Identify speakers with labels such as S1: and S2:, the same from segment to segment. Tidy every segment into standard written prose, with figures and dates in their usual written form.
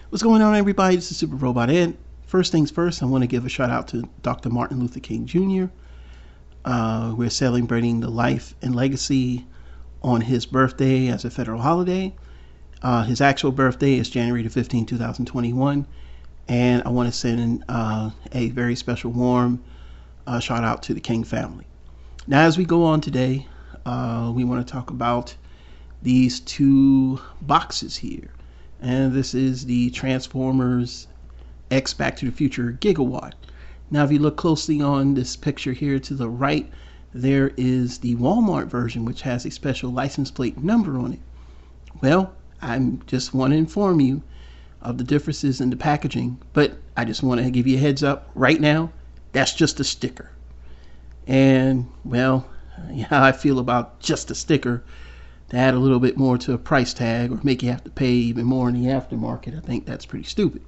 S1: What's going on, everybody? This is Super Robot Ed. First things first, I want to give a shout out to Dr. Martin Luther King Jr. We're celebrating the life and legacy on his birthday as a federal holiday. His actual birthday is January the 15th, 2021. And I want to send a very special, warm shout out to the King family. Now, as we go on today, we want to talk about these two boxes here. And this is the Transformers X Back to the Future Gigawatt. Now, if you look closely on this picture here to the right, there is the Walmart version, which has a special license plate number on it. Well, I just want to inform you of the differences in the packaging, but I just want to give you a heads up right now. That's just a sticker. And, well, how I feel about just a sticker, to add a little bit more to a price tag or make you have to pay even more in the aftermarket, I think that's pretty stupid.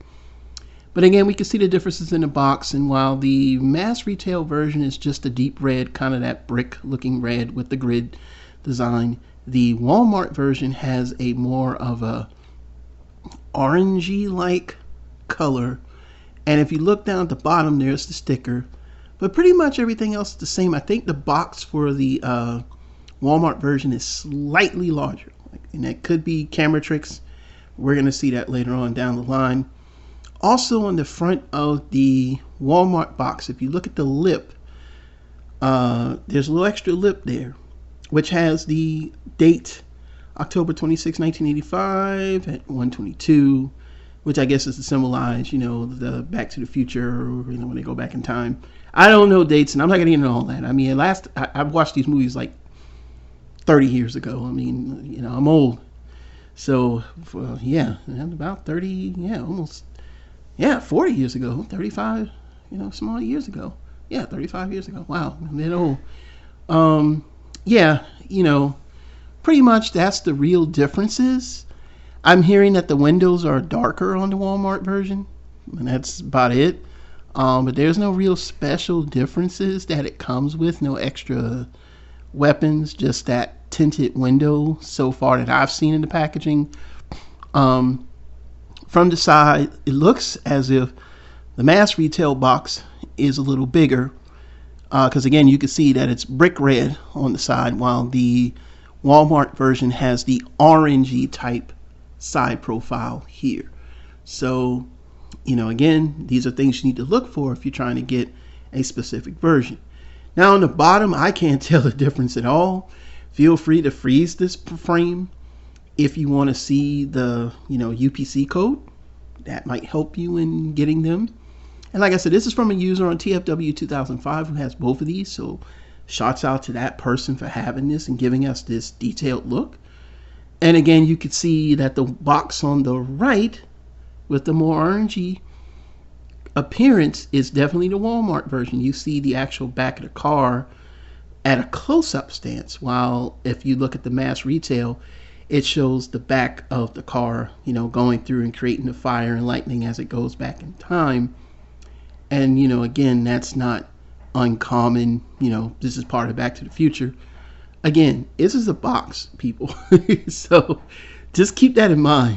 S1: But again, we can see the differences in the box, and while the mass retail version is just a deep red, kind of that brick looking red with the grid design, the Walmart version has a more of a orangey like color. And if you look down at the bottom, there's the sticker, but pretty much everything else is the same. I think the box for the Walmart version is slightly larger, and that could be camera tricks. We're going to see that later on down the line. Also, on the front of the Walmart box, if you look at the lip, there's a little extra lip there, which has the date October 26, 1985 at 1:22, which I guess is to symbolize, the Back to the Future, when they go back in time. I don't know dates, and I'm not going to get into all that. I mean, I've watched these movies like 30 years ago. I mean, I'm old. So, about 30, almost, 40 years ago, 35, some odd years ago. 35 years ago. Wow, I'm that old. Pretty much that's the real differences. I'm hearing that the windows are darker on the Walmart version, and that's about it. But there's no real special differences that it comes with, no extra weapons, just that tinted window so far that I've seen in the packaging. From the side, it looks as if the mass retail box is a little bigger, because again, you can see that it's brick red on the side, while the Walmart version has the orangey type side profile here. So, again, these are things you need to look for if you're trying to get a specific version. Now, on the bottom, I can't tell the difference at all. Feel free to freeze this frame if you want to see the, UPC code. That might help you in getting them. And like I said, this is from a user on TFW 2005 who has both of these. So shouts out to that person for having this and giving us this detailed look. And again, you can see that the box on the right with the more orangey appearance is definitely the Walmart version. You see the actual back of the car at a close-up stance, while if you look at the mass retail, it shows the back of the car, going through and creating the fire and lightning as it goes back in time. And, again, that's not uncommon. This is part of Back to the Future. Again, this is a box, people. So just keep that in mind.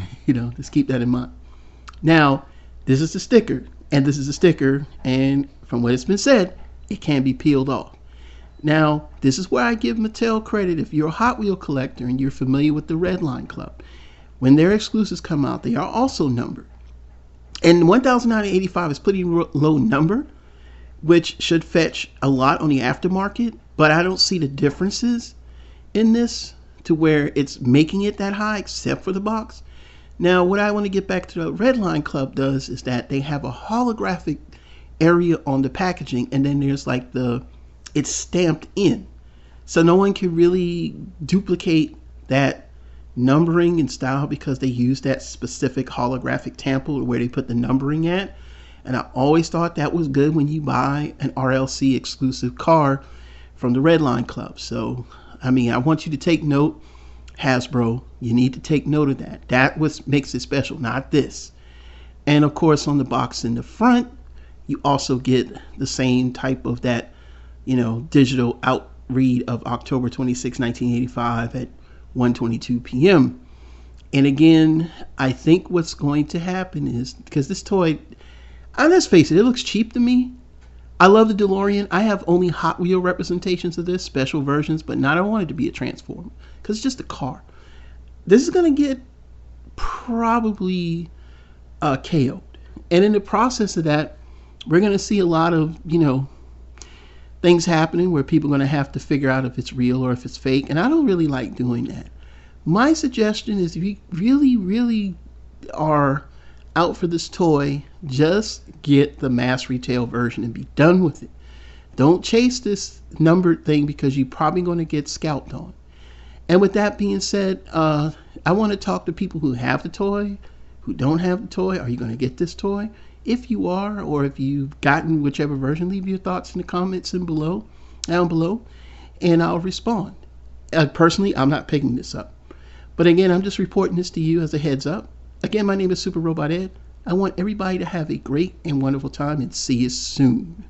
S1: Just keep that in mind. Now, this is the sticker, and this is a sticker, and from what it's been said, it can be peeled off. Now, this is where I give Mattel credit. If you're a Hot Wheel collector and you're familiar with the Red Line Club, when their exclusives come out, they are also numbered. And 1,985 is a pretty low number, which should fetch a lot on the aftermarket, but I don't see the differences in this to where it's making it that high, except for the box. Now, what I want to get back to the Red Line Club does is that they have a holographic area on the packaging, and then there's like it's stamped in. So no one can really duplicate that numbering and style because they use that specific holographic template where they put the numbering at. And I always thought that was good when you buy an RLC exclusive car from the Red Line Club. So, I want you to take note, Hasbro. You need to take note of that. That what makes it special, not this. And of course, on the box in the front, you also get the same type of that, digital out read of October 26, 1985 at 1:22 p.m. And again, I think what's going to happen is because this toy, let's face it, it looks cheap to me. I love the DeLorean. I have only Hot Wheel representations of this, special versions, but not I want it to be a Transformer because it's just a car. This is going to get probably KO'd. And in the process of that, we're going to see a lot of, things happening where people are going to have to figure out if it's real or if it's fake. And I don't really like doing that. My suggestion is if you really, really are out for this toy, just get the mass retail version and be done with it. Don't chase this numbered thing because you're probably going to get scalped on. And with that being said, I want to talk to people who have the toy, who don't have the toy. Are you going to get this toy? If you are, or if you've gotten whichever version, leave your thoughts in the comments down below, and I'll respond. Personally, I'm not picking this up. But again, I'm just reporting this to you as a heads up. Again, my name is Super Robot Ed. I want everybody to have a great and wonderful time and see you soon.